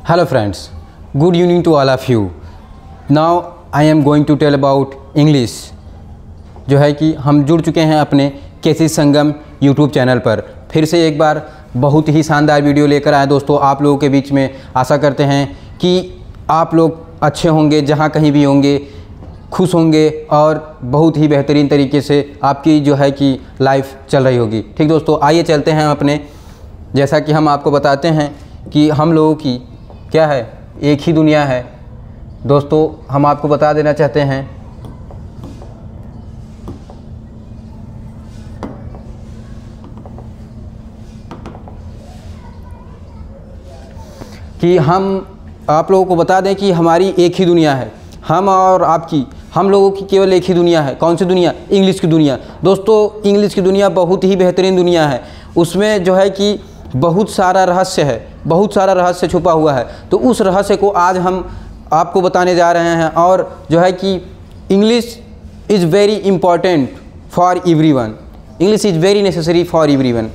Hello friends, good evening to all of you. Now I am going to tell about English. जो है कि हम जुड़ चुके हैं अपने केसी संगम YouTube चैनल पर। फिर से एक बार बहुत ही शानदार वीडियो लेकर आए दोस्तों आप लोगों के बीच में। आशा करते हैं कि आप लोग अच्छे होंगे, जहाँ कहीं भी होंगे खुश होंगे और बहुत ही बेहतरीन तरीके से आपकी जो है कि लाइफ चल रही होगी। ठीक दोस्तों, आइए चलते हैं अपने, जैसा कि हम आपको बताते हैं कि हम लोगों की क्या है, एक ही दुनिया है दोस्तों। हम आपको बता देना चाहते हैं कि हम आप लोगों को बता दें कि हमारी एक ही दुनिया है, हम और आपकी, हम लोगों की केवल एक ही दुनिया है। कौन सी दुनिया? इंग्लिश की दुनिया। दोस्तों इंग्लिश की दुनिया बहुत ही बेहतरीन दुनिया है। उसमें जो है कि बहुत सारा रहस्य है, बहुत सारा रहस्य छुपा हुआ है। तो उस रहस्य को आज हम आपको बताने जा रहे हैं। और जो है कि English is very important for everyone, English is very necessary for everyone.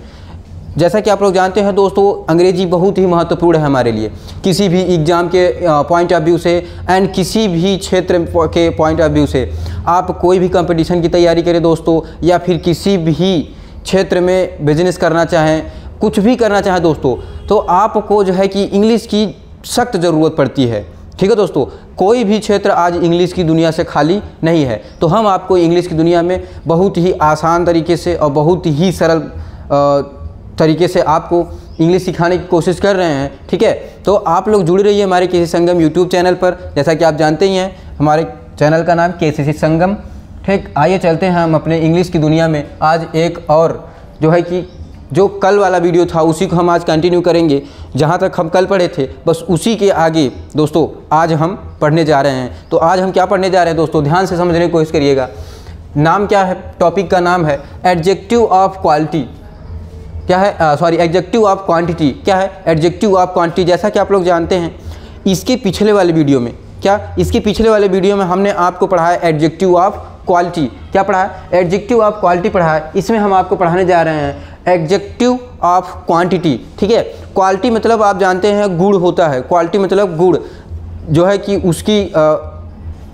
जैसा कि आप लोग जानते हैं दोस्तों, अंग्रेजी बहुत ही महत्वपूर्ण है हमारे लिए, किसी भी एग्ज़ाम के पॉइंट ऑफ व्यू से एंड किसी भी क्षेत्र के पॉइंट ऑफ व्यू से। आप कोई भी कंपटीशन की तैयारी करें दोस्तों, या फिर किसी भी क्षेत्र में बिजनेस करना चाहें, कुछ भी करना चाहें दोस्तों, तो आपको जो है कि इंग्लिश की सख्त ज़रूरत पड़ती है। ठीक है दोस्तों, कोई भी क्षेत्र आज इंग्लिश की दुनिया से खाली नहीं है। तो हम आपको इंग्लिश की दुनिया में बहुत ही आसान तरीके से और बहुत ही सरल तरीके से आपको इंग्लिश सिखाने की कोशिश कर रहे हैं। ठीक है, तो आप लोग जुड़े रहिए हमारे केसी संगम यूट्यूब चैनल पर। जैसा कि आप जानते ही हैं हमारे चैनल का नाम केसी संगम। ठीक, आइए चलते हैं हम अपने इंग्लिश की दुनिया में। आज एक और जो है कि जो कल वाला वीडियो था उसी को हम आज कंटिन्यू करेंगे। जहाँ तक हम कल पढ़े थे बस उसी के आगे दोस्तों आज हम पढ़ने जा रहे हैं। तो आज हम क्या पढ़ने जा रहे हैं दोस्तों, ध्यान से समझने की कोशिश करिएगा। नाम क्या है? टॉपिक का नाम है एडजेक्टिव ऑफ क्वालिटी। क्या है? Sorry, adjective of quantity. क्या है? Adjective of quantity. जैसा कि आप लोग जानते हैं इसके पिछले वाले वीडियो में, क्या इसके पिछले वाले वीडियो में हमने आपको पढ़ाया एडजेक्टिव ऑफ क्वालिटी। क्या पढ़ा है? एडजेक्टिव ऑफ क्वालिटी पढ़ा है। इसमें हम आपको पढ़ाने जा रहे हैं एडजेक्टिव ऑफ क्वांटिटी। ठीक है, क्वालिटी मतलब आप जानते हैं गुण होता है। क्वालिटी मतलब गुण, जो है कि उसकी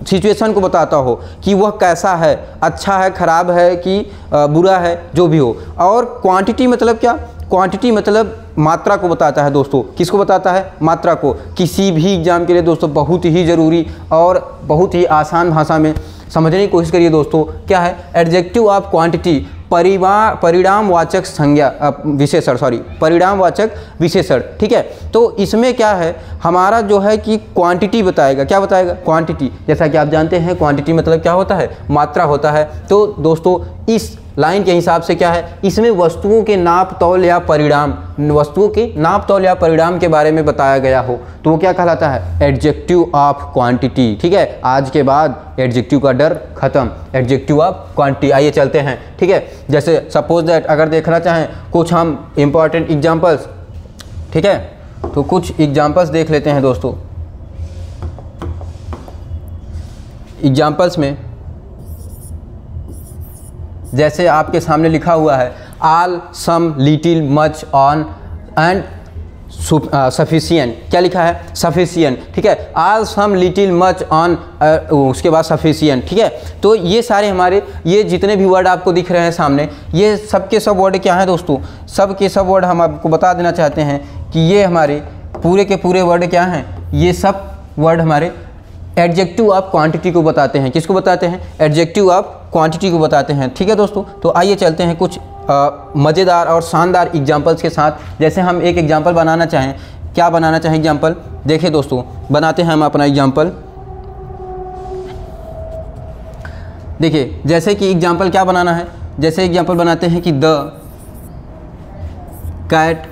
सिचुएशन को बताता हो कि वह कैसा है, अच्छा है, खराब है कि बुरा है, जो भी हो। और क्वांटिटी मतलब क्या? क्वांटिटी मतलब मात्रा को बताता है दोस्तों। किसको बताता है? मात्रा को। किसी भी एग्जाम के लिए दोस्तों बहुत ही ज़रूरी और बहुत ही आसान भाषा में समझने की कोशिश करिए दोस्तों। क्या है? एडजेक्टिव ऑफ क्वांटिटी, परिणामवाचक संज्ञा विशेषण, सॉरी परिणामवाचक विशेषण। ठीक है, तो इसमें क्या है, हमारा जो है कि क्वांटिटी बताएगा। क्या बताएगा? क्वांटिटी। जैसा कि आप जानते हैं क्वांटिटी मतलब क्या होता है? मात्रा होता है। तो दोस्तों इस लाइन के हिसाब से क्या है, इसमें वस्तुओं के नाप तौल या परिणाम, वस्तुओं के नाप तौल या परिणाम के बारे में बताया गया हो तो वो क्या कहलाता है? Adjective of quantity. ठीक है, आज के बाद एडजेक्टिव का डर खत्म, एडजेक्टिव ऑफ क्वांटिटी। आइए चलते हैं। ठीक है, जैसे सपोज दैट अगर देखना चाहें कुछ हम इम्पॉर्टेंट एग्जाम्पल्स, ठीक है, तो कुछ एग्जाम्पल्स देख लेते हैं दोस्तों। एग्जाम्पल्स में जैसे आपके सामने लिखा हुआ है all, some, little, much, on and sufficient. क्या लिखा है? सफिशिएंट। ठीक है, all, some, little, much, on, उसके बाद सफिशिएंट। ठीक है, तो ये सारे हमारे, ये जितने भी वर्ड आपको दिख रहे हैं सामने, ये सब के सब वर्ड क्या हैं दोस्तों? सब के सब वर्ड हम आपको बता देना चाहते हैं कि ये हमारे पूरे के पूरे वर्ड क्या हैं? ये सब वर्ड हमारे एडजेक्टिव ऑफ क्वांटिटी को बताते हैं। किसको बताते हैं? एडजेक्टिव ऑफ क्वांटिटी को बताते हैं। ठीक है दोस्तों, तो आइए चलते हैं कुछ मज़ेदार और शानदार एग्जाम्पल्स के साथ। जैसे हम एक एग्जाम्पल बनाना चाहें, क्या बनाना चाहें एग्जाम्पल? देखिए दोस्तों, बनाते हैं हम अपना एग्जाम्पल। देखिए जैसे कि एग्जाम्पल क्या बनाना है, जैसे एग्जाम्पल बनाते हैं कि the cat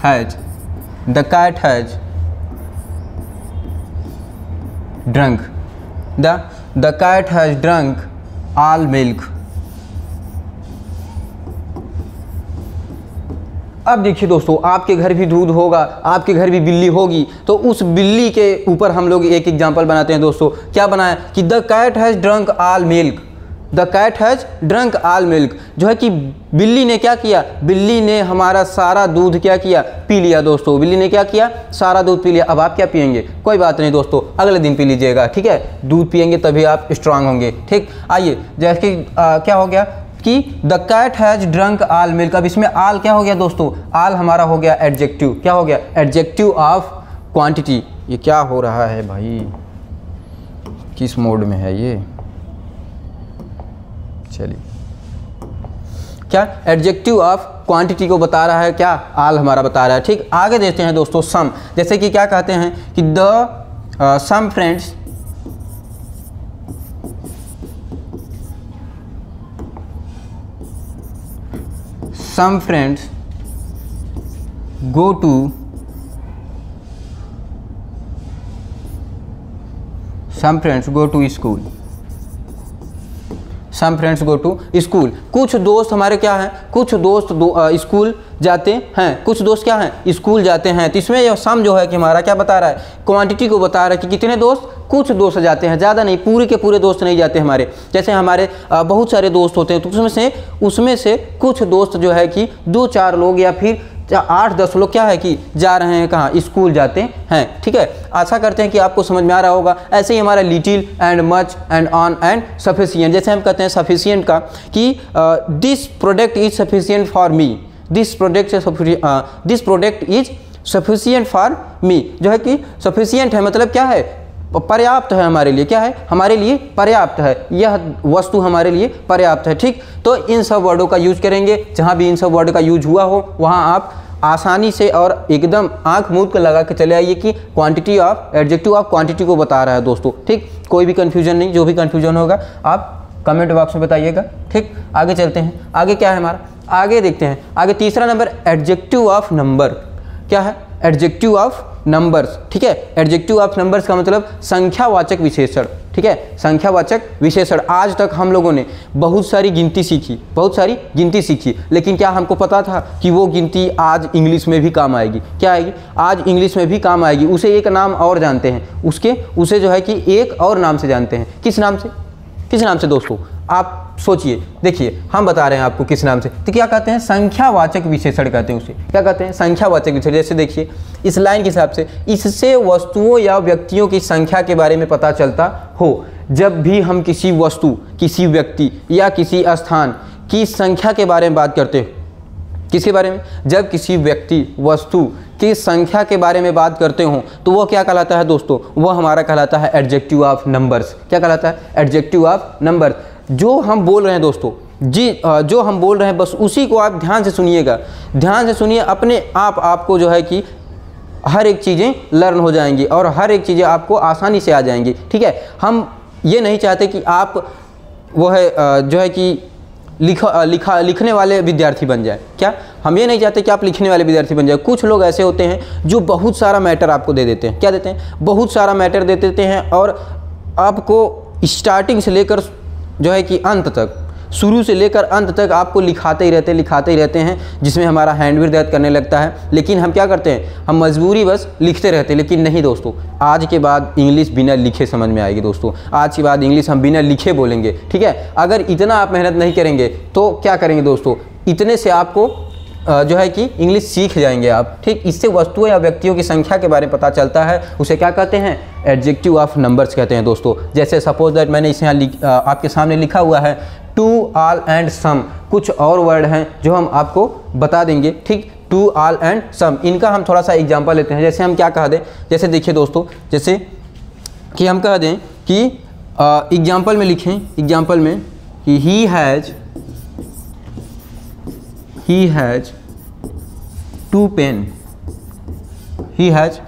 has drunk, the cat has drunk all milk. अब देखिए दोस्तों, आपके घर भी दूध होगा, आपके घर भी बिल्ली होगी, तो उस बिल्ली के ऊपर हम लोग एक एग्जाम्पल बनाते हैं दोस्तों। क्या बनाया कि the cat has drunk all milk. The cat has drunk all milk, जो है कि बिल्ली ने क्या किया, बिल्ली ने हमारा सारा दूध क्या किया, पी लिया दोस्तों। बिल्ली ने क्या किया, सारा दूध पी लिया। अब आप क्या पियेंगे, कोई बात नहीं दोस्तों, अगले दिन पी लीजिएगा, ठीक है। दूध पियेंगे तभी आप स्ट्रांग होंगे, ठीक। आइए, जैसे कि क्या हो गया कि the cat has drunk all milk. अब इसमें ऑल क्या हो गया दोस्तों, ऑल हमारा हो गया एडजेक्टिव, क्या हो गया, एडजेक्टिव ऑफ क्वांटिटी। ये क्या हो रहा है भाई, किस मोड में है ये, चलिए, क्या एडजेक्टिव ऑफ क्वांटिटी को बता रहा है, क्या ऑल हमारा बता रहा है, ठीक। आगे देखते हैं दोस्तों सम, जैसे कि क्या कहते हैं कि the some friends some friends go to school, some friends go to school। कुछ दोस्त हमारे क्या हैं, कुछ दोस्त स्कूल जाते हैं, कुछ दोस्त क्या हैं, स्कूल जाते हैं। तो इसमें यह सम जो है कि हमारा क्या बता रहा है, क्वांटिटी को बता रहा है कि कितने दोस्त, कुछ दोस्त जाते हैं, ज़्यादा नहीं, पूरे के पूरे दोस्त नहीं जाते हमारे। जैसे हमारे बहुत सारे दोस्त होते हैं, तो उसमें से कुछ दोस्त जो है कि 2-4 लोग या फिर 8-10 लोग क्या है कि जा रहे हैं, कहाँ, स्कूल जाते हैं, ठीक है। आशा करते हैं कि आपको समझ में आ रहा होगा। ऐसे ही हमारा little and much and on and sufficient, जैसे हम कहते हैं सफिशिएंट का कि this product is sufficient for me, this product is sufficient for me, जो है कि सफिशिएंट है मतलब क्या है, पर्याप्त है हमारे लिए, क्या है, हमारे लिए पर्याप्त है, यह वस्तु हमारे लिए पर्याप्त है, ठीक। तो इन सब वर्डों का यूज करेंगे, जहाँ भी इन सब वर्ड का यूज हुआ हो वहाँ आप आसानी से और एकदम आंख मूंद कर लगा के चले आइए कि quantity of, adjective of quantity को बता रहा है दोस्तों, ठीक। कोई भी कन्फ्यूजन नहीं, जो भी कन्फ्यूजन होगा आप कमेंट बॉक्स में बताइएगा, ठीक। आगे चलते हैं, आगे क्या है हमारा, आगे देखते हैं। आगे तीसरा नंबर एडजेक्टिव ऑफ नंबर, क्या है, एडजेक्टिव ऑफ नंबर्स, ठीक है। एडजेक्टिव ऑफ नंबर्स का मतलब संख्यावाचक विशेषण, ठीक है, संख्यावाचक विशेषण। आज तक हम लोगों ने बहुत सारी गिनती सीखी, लेकिन क्या हमको पता था कि वो गिनती आज इंग्लिश में भी काम आएगी, क्या आएगी, आज इंग्लिश में भी काम आएगी। उसे एक नाम और जानते हैं, उसे जो है कि एक और नाम से जानते हैं। किस नाम से दोस्तों, आप सोचिए, देखिए हम बता रहे हैं आपको किस नाम से, तो क्या कहते हैं, संख्यावाचक विशेषण कहते हैं उसे, क्या कहते हैं, संख्यावाचक विशेषण। जैसे देखिए इस लाइन के हिसाब से, इससे वस्तुओं या व्यक्तियों की संख्या के बारे में पता चलता हो। जब भी हम किसी वस्तु, किसी व्यक्ति या किसी स्थान की संख्या के बारे में बात करते हो, किसके बारे में, जब किसी व्यक्ति, वस्तु की संख्या के बारे में बात करते हो तो वो क्या कहलाता है दोस्तों, वो हमारा कहलाता है एडजेक्टिव ऑफ नंबर्स। क्या कहलाता है, एडजेक्टिव ऑफ नंबर्स। जो हम बोल रहे हैं दोस्तों, जो हम बोल रहे हैं बस उसी को आप ध्यान से सुनिएगा, ध्यान से सुनिए, अपने आपको जो है कि हर एक चीज़ें लर्न हो जाएंगी और हर एक चीज़ें आपको आसानी से आ जाएंगी, ठीक है। हम ये नहीं चाहते कि आप वो है जो है कि लिखने वाले विद्यार्थी बन जाए, क्या, हम ये नहीं चाहते कि आप लिखने वाले विद्यार्थी बन जाए। कुछ लोग ऐसे होते हैं जो बहुत सारा मैटर आपको दे देते हैं, क्या देते हैं, बहुत सारा मैटर दे देते हैं और आपको स्टार्टिंग से लेकर जो है कि अंत तक, शुरू से लेकर अंत तक आपको लिखाते ही रहते हैं, जिसमें हमारा हैंड भी दर्द करने लगता है। लेकिन हम क्या करते हैं, हम मजबूरी बस लिखते रहते हैं। लेकिन नहीं दोस्तों, आज के बाद इंग्लिश बिना लिखे समझ में आएगी दोस्तों, आज के बाद इंग्लिश हम बिना लिखे बोलेंगे, ठीक है। अगर इतना आप मेहनत नहीं करेंगे तो क्या करेंगे दोस्तों, इतने से आपको जो है कि इंग्लिश सीख जाएंगे आप, ठीक। इससे वस्तुओं या व्यक्तियों की संख्या के बारे में पता चलता है, उसे क्या कहते हैं, एडजेक्टिव ऑफ नंबर्स कहते हैं दोस्तों। जैसे सपोज दैट मैंने इसे यहाँ आपके सामने लिखा हुआ है टू, ऑल एंड सम। कुछ और वर्ड हैं जो हम आपको बता देंगे, ठीक, टू, ऑल एंड सम। इनका हम थोड़ा सा एग्जाम्पल लेते हैं। जैसे हम क्या कह दें, जैसे देखिए दोस्तों, जैसे कि हम कह दें कि एग्जाम्पल में लिखें, एग्जाम्पल में कि he has two pen, he has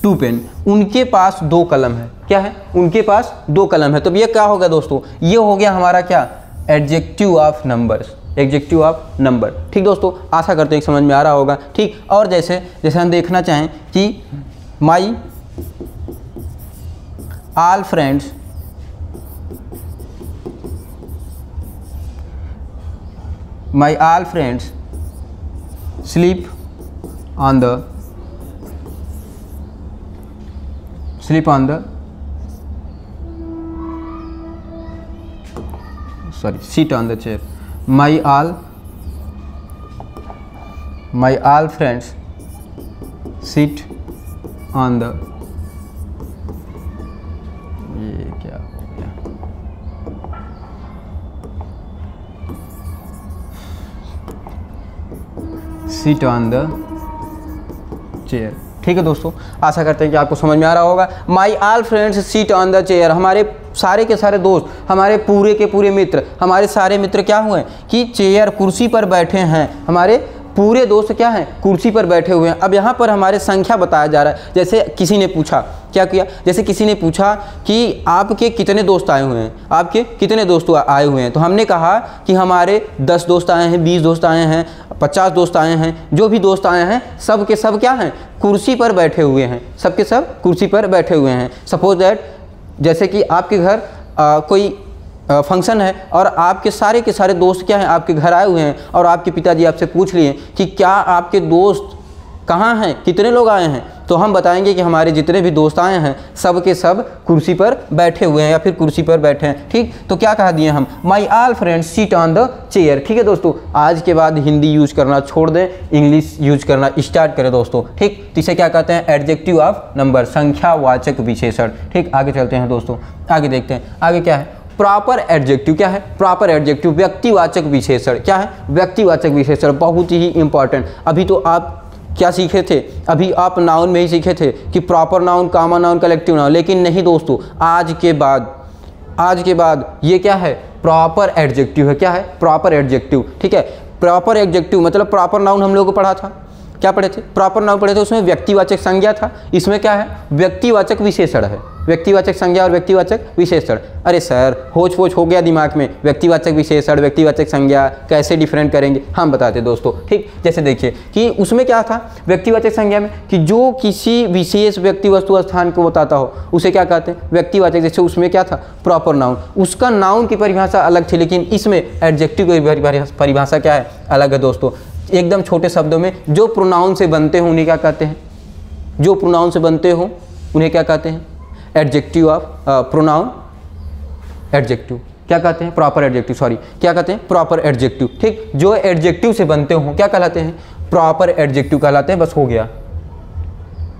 two pen. उनके पास 2 कलम है, क्या है, उनके पास 2 कलम है। तो ये क्या होगा दोस्तों, ये हो गया हमारा क्या, adjective of numbers, adjective of number, ठीक दोस्तों। आशा करते हैं समझ में आ रहा होगा, ठीक। और जैसे हम देखना चाहें कि my all friends sleep on the sit on the chair. My all friends sit on the, ये क्या हो गया, sit on the chair। ठीक है दोस्तों, आशा करते हैं कि आपको समझ में आ रहा होगा। My all friends seat on the chair, हमारे सारे के सारे दोस्त, हमारे पूरे के पूरे मित्र, हमारे सारे मित्र क्या हुए कि चेयर कुर्सी पर बैठे हैं। हमारे पूरे दोस्त क्या हैं, कुर्सी पर बैठे हुए हैं। अब यहाँ पर हमारे संख्या बताया जा रहा है। जैसे किसी ने पूछा, क्या किया, जैसे किसी ने पूछा कि आपके कितने दोस्त आए हुए हैं, आपके कितने दोस्त आए हुए हैं, तो हमने कहा कि हमारे 10 दोस्त आए हैं, 20 दोस्त आए हैं, 50 दोस्त आए हैं। जो भी दोस्त आए हैं सब के सब क्या हैं, कुर्सी पर बैठे हुए हैं, सब के सब कुर्सी पर बैठे हुए हैं। सपोज दैट, जैसे कि आपके घर कोई फंक्शन है और आपके सारे के सारे दोस्त क्या हैं, आपके घर आए हुए हैं और आपके पिताजी आपसे पूछ लिए कि क्या आपके दोस्त कहाँ हैं, कितने लोग आए हैं, तो हम बताएंगे कि हमारे जितने भी दोस्त आए हैं सब के सब कुर्सी पर बैठे हुए हैं या फिर कुर्सी पर बैठे हैं। ठीक, तो क्या कह दिए हम, my all friends seat on the chair. ठीक है दोस्तों, आज के बाद हिंदी यूज करना छोड़ दें, इंग्लिश यूज करना स्टार्ट करें दोस्तों। ठीक, तो इसे क्या कहते हैं, एडजेक्टिव ऑफ नंबर, संख्यावाचक विशेषण। ठीक, आगे चलते हैं दोस्तों, आगे देखते हैं आगे क्या है। प्रॉपर एडजेक्टिव क्या है, प्रॉपर एडजेक्टिव व्यक्तिवाचक विशेषण। क्या है, व्यक्तिवाचक विशेषण, बहुत ही इंपॉर्टेंट। अभी तो आप क्या सीखे थे, अभी आप नाउन में ही सीखे थे कि proper noun, common noun, collective noun, लेकिन नहीं दोस्तों, आज के बाद ये क्या है, प्रॉपर एडजेक्टिव है। क्या है, प्रॉपर एडजेक्टिव। ठीक है, प्रॉपर एडजेक्टिव मतलब प्रॉपर नाउन हम लोगों को पढ़ा था, क्या पढ़े थे, प्रॉपर नाउन पढ़े थे, उसमें व्यक्तिवाचक संज्ञा था, इसमें क्या है, व्यक्तिवाचक विशेषण है, व्यक्तिवाचक संज्ञा और व्यक्तिवाचक विशेषण। अरे सर होच पोच हो गया दिमाग में, व्यक्तिवाचक विशेषण, व्यक्तिवाचक संज्ञा कैसे डिफरेंट करेंगे, हम बताते दोस्तों। ठीक, जैसे देखिए कि उसमें क्या था, व्यक्तिवाचक संज्ञा में कि जो किसी विशेष व्यक्ति वस्तु स्थान को बताता हो उसे क्या कहते हैं, व्यक्तिवाचक। जैसे उसमें क्या था, प्रॉपर नाउन, उसका नाउन की परिभाषा अलग थी, लेकिन इसमें एडजेक्टिव की परिभाषा क्या है, अलग है दोस्तों। एकदम छोटे शब्दों में, जो प्रोनाउन से बनते हो उन्हें क्या कहते हैं, जो प्रोनाउन से बनते हो उन्हें क्या कहते हैं, एडजेक्टिव ऑफ प्रोनाउन, एडजेक्टिव क्या कहते हैं, प्रॉपर एडजेक्टिव, सॉरी क्या कहते हैं, प्रॉपर एडजेक्टिव। ठीक, जो एडजेक्टिव से बनते हो क्या कहलाते हैं, प्रॉपर एडजेक्टिव कहलाते हैं। बस हो गया,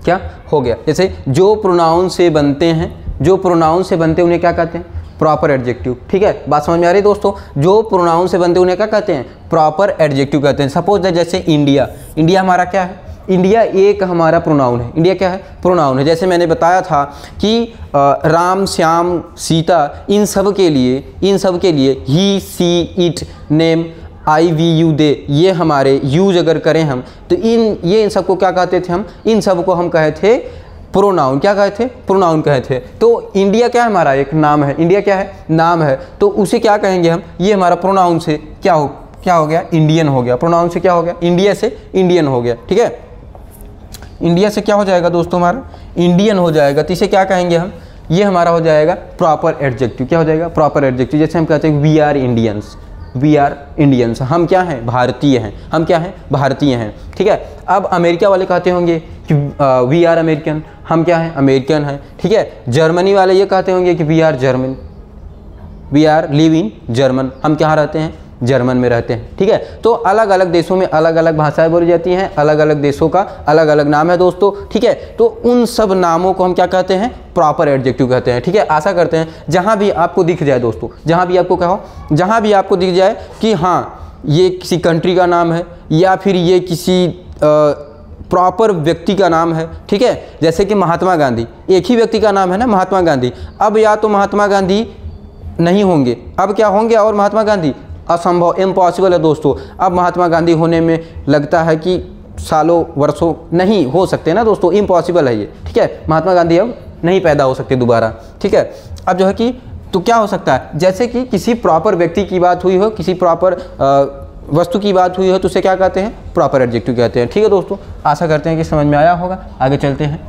क्या हो गया। जैसे जो प्रोनाउन से बनते हैं, जो प्रोनाउन से बनते हैं उन्हें क्या कहते हैं, प्रॉपर एडजेक्टिव। ठीक है, बात समझ में आ रही है दोस्तों, जो प्रोनाउन से बनते हैं उन्हें क्या कहते हैं, प्रॉपर एडजेक्टिव कहते हैं। सपोज जैसे इंडिया, इंडिया हमारा क्या है, इंडिया एक हमारा प्रोनाउन है, इंडिया क्या है, प्रोनाउन है। जैसे मैंने बताया था कि राम, श्याम, सीता, इन सब के लिए he, she, it, name, I, we, you, they, ये हमारे यूज अगर करें हम तो इन सबको क्या कहते थे हम, इन सबको हम कहे थे प्रोनाउन। क्या कहे थे, प्रोनाउन कहे थे। तो इंडिया क्या है, हमारा एक नाम है, इंडिया क्या है, नाम है, तो उसे क्या कहेंगे हम, ये हमारा प्रोनाउन से क्या हो गया, इंडियन हो गया। प्रोनाउन से क्या हो गया, इंडिया से इंडियन हो गया। ठीक है, इंडिया से क्या हो जाएगा दोस्तों, हमारा इंडियन हो जाएगा, तो इसे क्या कहेंगे हम, ये हमारा हो जाएगा प्रॉपर एडजेक्टिव। क्या हो जाएगा, प्रॉपर एडजेक्टिव। जैसे हम कहते हैं we are Indians, we are Indians, हम क्या हैं, भारतीय हैं, हम क्या हैं, भारतीय हैं। ठीक है, अब अमेरिका वाले कहते होंगे कि वी आर अमेरिकन, हम क्या हैं, अमेरिकन हैं। ठीक है, जर्मनी वाले ये कहते होंगे कि we are German, we are live in German, हम कहाँ रहते हैं, जर्मन में रहते हैं। ठीक है, तो अलग अलग देशों में अलग अलग भाषाएं बोली जाती हैं, अलग अलग देशों का अलग अलग नाम है दोस्तों। ठीक है, तो उन सब नामों को हम क्या कहते हैं, प्रॉपर एडजेक्टिव कहते हैं। ठीक है, आशा करते हैं जहां भी आपको दिख जाए दोस्तों, जहां भी आपको कहो, जहां भी आपको दिख जाए कि हाँ ये किसी कंट्री का नाम है या फिर ये किसी प्रॉपर व्यक्ति का नाम है। ठीक है, जैसे कि महात्मा गांधी, एक ही व्यक्ति का नाम है ना, महात्मा गांधी। अब या तो महात्मा गांधी नहीं होंगे, अब क्या होंगे, और महात्मा गांधी असंभव, इम्पॉसिबल है दोस्तों। अब महात्मा गांधी होने में लगता है कि सालों वर्षों नहीं हो सकते ना दोस्तों, इम्पॉसिबल है ये। ठीक है, महात्मा गांधी अब नहीं पैदा हो सकते दोबारा। ठीक है, अब जो है कि तो क्या हो सकता है, जैसे कि किसी प्रॉपर व्यक्ति की बात हुई हो, किसी प्रॉपर वस्तु की बात हुई हो, तो उसे क्या कहते हैं, प्रॉपर एडजेक्टिव कहते हैं। ठीक है दोस्तों, आशा करते हैं कि समझ में आया होगा। आगे चलते हैं,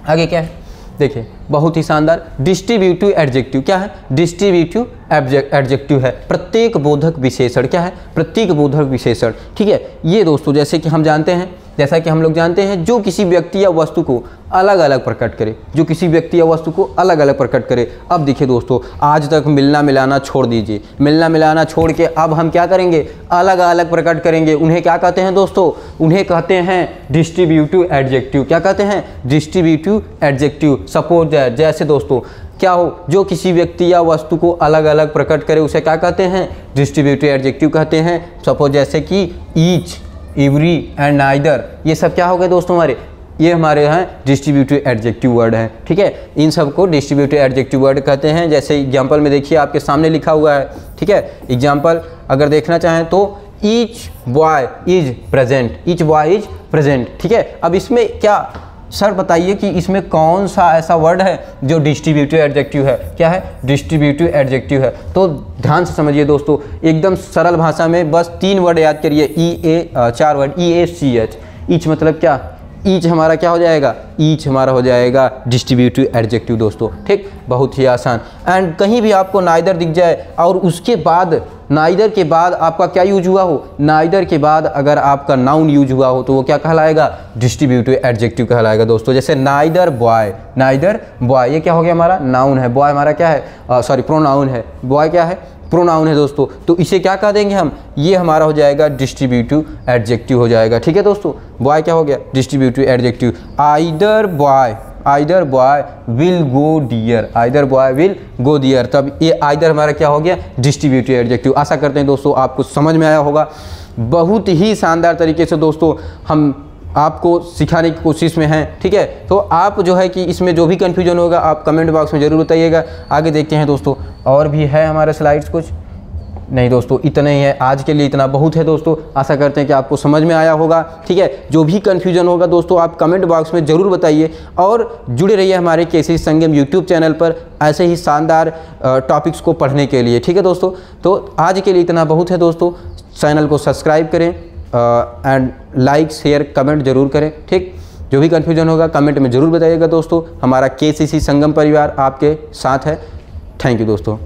आगे क्या है देखिए, बहुत ही शानदार डिस्ट्रीब्यूटिव एडजेक्टिव। क्या है, डिस्ट्रीब्यूटिव एडजेक्टिव है प्रत्येक बोधक विशेषण। क्या है, प्रत्येक बोधक विशेषण। ठीक है, ये दोस्तों जैसे कि हम जानते हैं जैसा कि हम लोग जानते हैं जो किसी व्यक्ति या वस्तु को अलग अलग प्रकट करे, जो किसी व्यक्ति या वस्तु को अलग अलग प्रकट करे। अब देखिए दोस्तों, आज तक मिलना मिलाना छोड़ दीजिए, मिलना मिलाना छोड़ के अब हम क्या करेंगे, अलग अलग प्रकट करेंगे। उन्हें क्या कहते हैं दोस्तों, उन्हें कहते हैं डिस्ट्रीब्यूटिव एडजेक्टिव। क्या कहते हैं, डिस्ट्रीब्यूटिव एडजेक्टिव। सपोज दैट, जैसे दोस्तों क्या हो, जो किसी व्यक्ति या वस्तु को अलग अलग प्रकट करे उसे क्या कहते हैं, डिस्ट्रीब्यूटिव एडजेक्टिव कहते हैं। सपोज जैसे कि ईच, एवरी एंड नाइदर, ये सब क्या हो गए दोस्तों हमारे, ये हमारे हैं डिस्ट्रीब्यूटिव एडजेक्टिव वर्ड हैं। ठीक है, इन सब को डिस्ट्रीब्यूटिव एडजेक्टिव वर्ड कहते हैं। जैसे एग्जांपल में देखिए आपके सामने लिखा हुआ है। ठीक है, एग्जांपल अगर देखना चाहें तो each boy is present, each boy is present. ठीक है, अब इसमें क्या सर बताइए कि इसमें कौन सा ऐसा वर्ड है जो डिस्ट्रीब्यूटिव एडजेक्टिव है। क्या है, डिस्ट्रीब्यूटिव एडजेक्टिव है। तो ध्यान से समझिए दोस्तों, एकदम सरल भाषा में बस 3 वर्ड याद करिए, चार वर्ड, EACH। ईच मतलब क्या, ईच हमारा क्या हो जाएगा, ईच हमारा हो जाएगा डिस्ट्रीब्यूटिव एडजेक्टिव दोस्तों। ठीक, बहुत ही आसान। एंड कहीं भी आपको नाइदर दिख जाए और उसके बाद, नाइदर के बाद आपका क्या यूज हुआ हो, नाइदर के बाद अगर आपका नाउन यूज हुआ हो तो वो क्या कहलाएगा, डिस्ट्रीब्यूटिव एडजेक्टिव कहलाएगा दोस्तों। जैसे नाइदर बॉय, नाइदर बॉय, ये क्या हो गया, हमारा नाउन है। बॉय हमारा क्या है, सॉरी प्रोनाउन है। बॉय क्या है, प्रोनाउन है दोस्तों। तो इसे क्या कह देंगे हम, ये हमारा हो जाएगा डिस्ट्रीब्यूटिव एडजेक्टिव हो जाएगा। ठीक है दोस्तों, बॉय क्या हो गया, distributive adjective. Either boy will go dear, either boy will go dear, तब ये आइदर हमारा क्या हो गया, डिस्ट्रीब्यूटिव एडजेक्टिव। आशा करते हैं दोस्तों आपको समझ में आया होगा। बहुत ही शानदार तरीके से दोस्तों हम आपको सिखाने की कोशिश में हैं। ठीक है, तो आप जो है कि इसमें जो भी कन्फ्यूजन होगा आप कमेंट बॉक्स में ज़रूर बताइएगा। आगे देखते हैं दोस्तों, और भी है हमारे स्लाइड्स कुछ, नहीं दोस्तों इतना ही है आज के लिए, इतना बहुत है दोस्तों। आशा करते हैं कि आपको समझ में आया होगा। ठीक है, जो भी कन्फ्यूजन होगा दोस्तों आप कमेंट बॉक्स में ज़रूर बताइए और जुड़े रहिए हमारे केसी संगम यूट्यूब चैनल पर ऐसे ही शानदार टॉपिक्स को पढ़ने के लिए। ठीक है दोस्तों, तो आज के लिए इतना बहुत है दोस्तों। चैनल को सब्सक्राइब करें एंड लाइक शेयर कमेंट जरूर करें। ठीक, जो भी कन्फ्यूजन होगा कमेंट में ज़रूर बताइएगा दोस्तों। हमारा केसीसी संगम परिवार आपके साथ है। थैंक यू दोस्तों।